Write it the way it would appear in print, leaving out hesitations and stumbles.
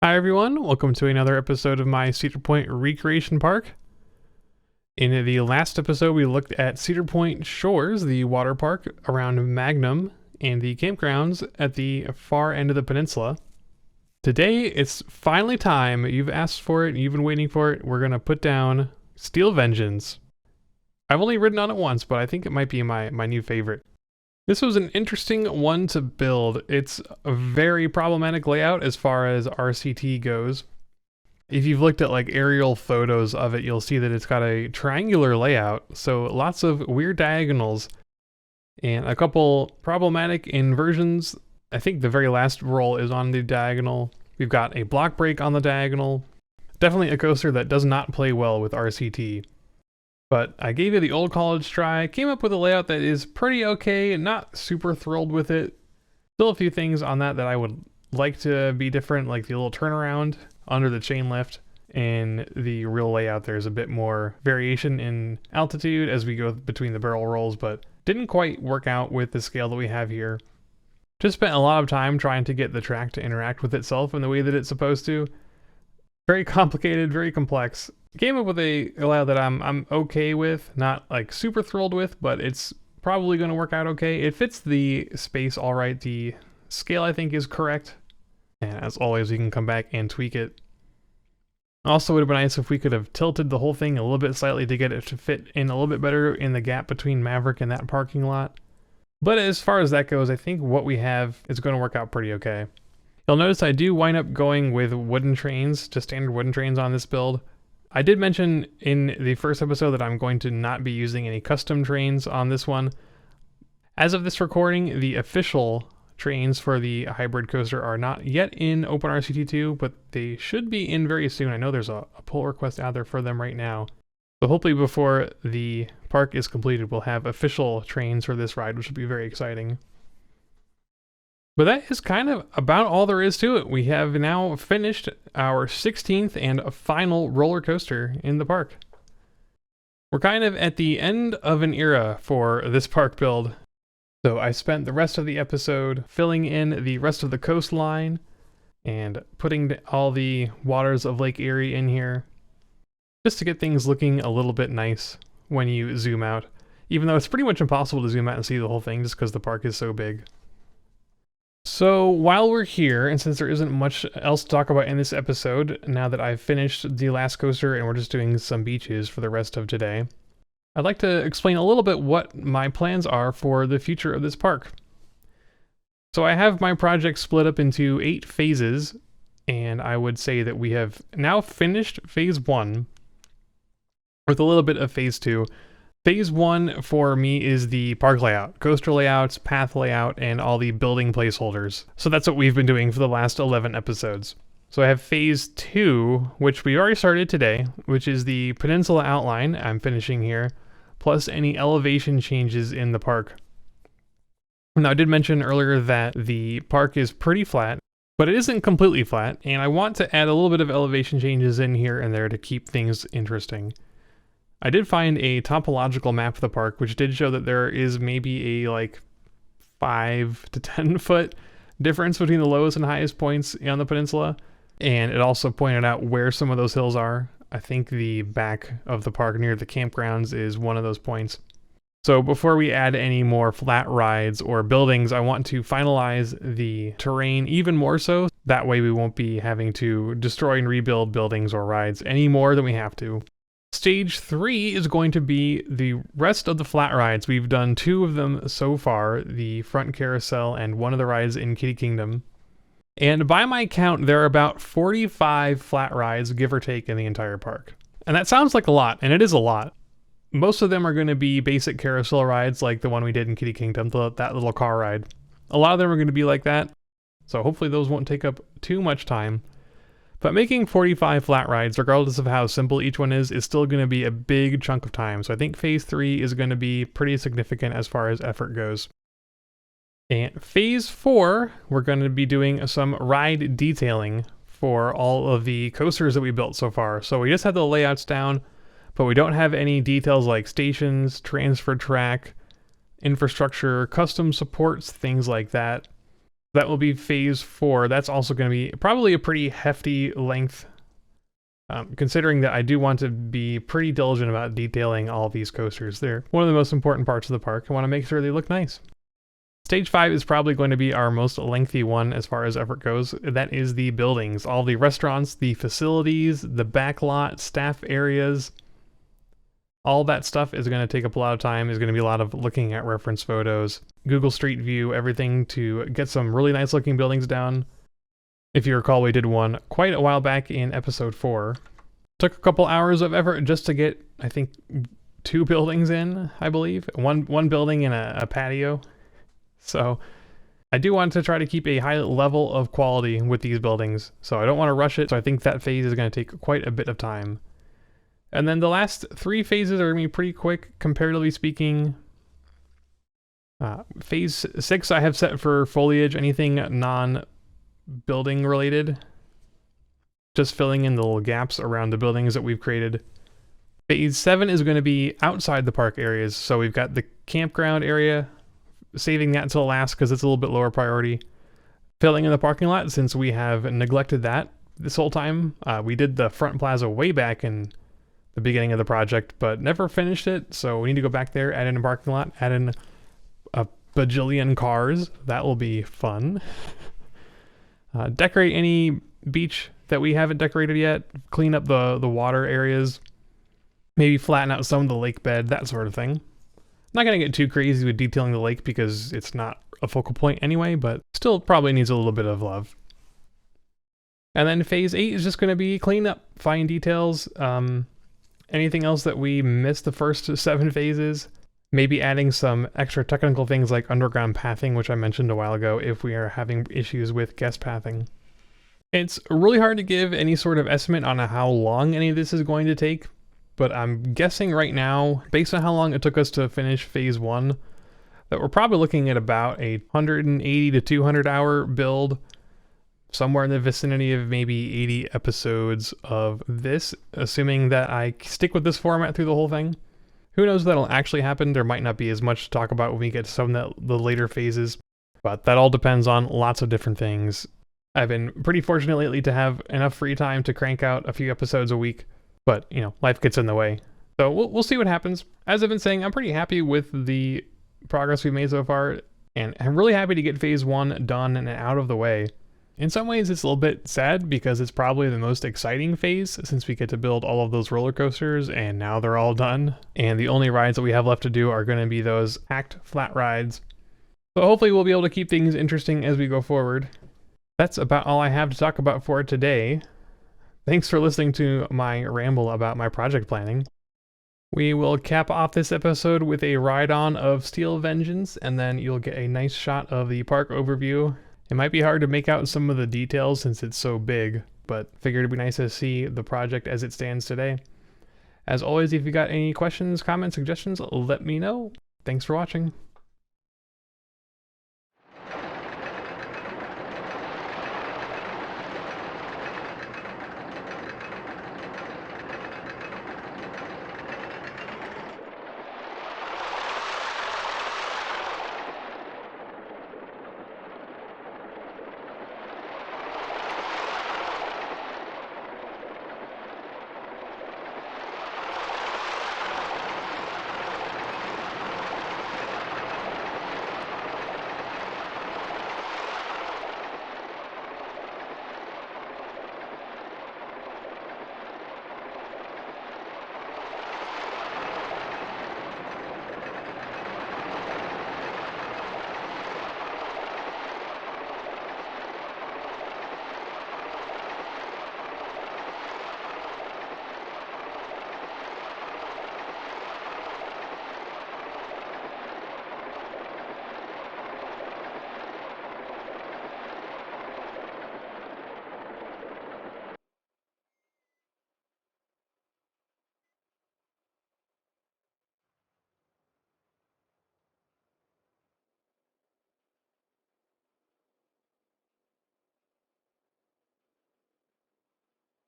Hi everyone, welcome to another episode of my Cedar Point Recreation Park. In the last episode we looked at Cedar Point Shores, the water park around Magnum, and the campgrounds at the far end of the peninsula. Today it's finally time, you've asked for it, you've been waiting for it, we're going to put down Steel Vengeance. I've only ridden on it once, but I think it might be my new favorite. This was an interesting one to build. It's a very problematic layout as far as RCT goes. If you've looked at like aerial photos of it, you'll see that it's got a triangular layout, so lots of weird diagonals and a couple problematic inversions. I think the very last roll is on the diagonal. We've got a block break on the diagonal. Definitely a coaster that does not play well with RCT. But I gave it the old college try, came up with a layout that is pretty okay, not super thrilled with it. Still a few things on that I would like to be different, like the little turnaround under the chain lift. And the real layout, there's a bit more variation in altitude as we go between the barrel rolls, but didn't quite work out with the scale that we have here. Just spent a lot of time trying to get the track to interact with itself in the way that it's supposed to. Very complicated, very complex. Came up with a layout that I'm okay with, not like super thrilled with, but it's probably going to work out okay. It fits the space all right. The scale I think is correct. And as always, we can come back and tweak it. Also, it would have been nice if we could have tilted the whole thing a little bit slightly to get it to fit in a little bit better in the gap between Maverick and that parking lot. But as far as that goes, I think what we have is going to work out pretty okay. You'll notice I do wind up going with wooden trains, just standard wooden trains on this build. I did mention in the first episode that I'm going to not be using any custom trains on this one. As of this recording, the official trains for the hybrid coaster are not yet in OpenRCT2, but they should be in very soon. I know there's a pull request out there for them right now. So hopefully before the park is completed, we'll have official trains for this ride, which will be very exciting. But that is kind of about all there is to it. We have now finished our 16th and final roller coaster in the park. We're kind of at the end of an era for this park build. So I spent the rest of the episode filling in the rest of the coastline and putting all the waters of Lake Erie in here just to get things looking a little bit nice when you zoom out. Even though it's pretty much impossible to zoom out and see the whole thing just because the park is so big. So while we're here, and since there isn't much else to talk about in this episode, now that I've finished the last coaster and we're just doing some beaches for the rest of today, I'd like to explain a little bit what my plans are for the future of this park. So I have my project split up into 8 phases, and I would say that we have now finished phase 1 with a little bit of phase 2. Phase 1 for me is the park layout, coaster layouts, path layout, and all the building placeholders. So that's what we've been doing for the last 11 episodes. So I have phase 2, which we already started today, which is the peninsula outline I'm finishing here, plus any elevation changes in the park. Now I did mention earlier that the park is pretty flat, but it isn't completely flat, and I want to add a little bit of elevation changes in here and there to keep things interesting. I did find a topological map of the park, which did show that there is maybe a like 5 to 10 foot difference between the lowest and highest points on the peninsula. And it also pointed out where some of those hills are. I think the back of the park near the campgrounds is one of those points. So before we add any more flat rides or buildings, I want to finalize the terrain even more so. That way we won't be having to destroy and rebuild buildings or rides any more than we have to. Stage 3 is going to be the rest of the flat rides. We've done 2 of them so far, the front carousel and one of the rides in Kitty Kingdom. And by my count, there are about 45 flat rides, give or take, in the entire park. And that sounds like a lot, and it is a lot. Most of them are going to be basic carousel rides like the one we did in Kitty Kingdom, that little car ride. A lot of them are going to be like that, so hopefully those won't take up too much time. But making 45 flat rides, regardless of how simple each one is still going to be a big chunk of time. So I think phase 3 is going to be pretty significant as far as effort goes. And phase 4, we're going to be doing some ride detailing for all of the coasters that we built so far. So we just have the layouts down, but we don't have any details like stations, transfer track, infrastructure, custom supports, things like that. That will be phase 4. That's also going to be probably a pretty hefty length, considering that I do want to be pretty diligent about detailing all these coasters. They're one of the most important parts of the park. I want to make sure they look nice. Stage 5 is probably going to be our most lengthy one as far as effort goes. That is the buildings, all the restaurants, the facilities, the back lot, staff areas. All that stuff is going to take up a lot of time. There's going to be a lot of looking at reference photos, Google Street View, everything to get some really nice looking buildings down. If you recall, we did one quite a while back in episode 4. Took a couple hours of effort just to get, I think, 2 buildings in, I believe. One building and a patio. So I do want to try to keep a high level of quality with these buildings. So I don't want to rush it. So I think that phase is going to take quite a bit of time. And then the last 3 phases are going to be pretty quick, comparatively speaking. Phase 6 I have set for foliage, anything non-building related. Just filling in the little gaps around the buildings that we've created. Phase 7 is going to be outside the park areas. So we've got the campground area, saving that until last because it's a little bit lower priority. Filling in the parking lot since we have neglected that this whole time. We did the front plaza way back in the beginning of the project, but never finished it, so we need to go back there, add in a parking lot, add in a bajillion cars. That will be fun. Decorate any beach that we haven't decorated yet, clean up the water areas, maybe flatten out some of the lake bed, that sort of thing. Not going to get too crazy with detailing the lake because it's not a focal point anyway, but still probably needs a little bit of love. And then phase 8 is just going to be clean up, fine details, anything else that we missed the first 7 phases, maybe adding some extra technical things like underground pathing, which I mentioned a while ago, if we are having issues with guest pathing. It's really hard to give any sort of estimate on how long any of this is going to take, but I'm guessing right now, based on how long it took us to finish phase 1, that we're probably looking at about a 180 to 200 hour build, somewhere in the vicinity of maybe 80 episodes of this, assuming that I stick with this format through the whole thing. Who knows if that'll actually happen? There might not be as much to talk about when we get to some of the later phases, but that all depends on lots of different things. I've been pretty fortunate lately to have enough free time to crank out a few episodes a week, but you know, life gets in the way. So we'll see what happens. As I've been saying, I'm pretty happy with the progress we've made so far, and I'm really happy to get phase 1 done and out of the way. In some ways, it's a little bit sad because it's probably the most exciting phase since we get to build all of those roller coasters and now they're all done. And the only rides that we have left to do are going to be those packed flat rides. So hopefully we'll be able to keep things interesting as we go forward. That's about all I have to talk about for today. Thanks for listening to my ramble about my project planning. We will cap off this episode with a ride-on of Steel Vengeance, and then you'll get a nice shot of the park overview. It might be hard to make out some of the details since it's so big, but figured it'd be nice to see the project as it stands today. As always, if you got any questions, comments, suggestions, let me know. Thanks for watching.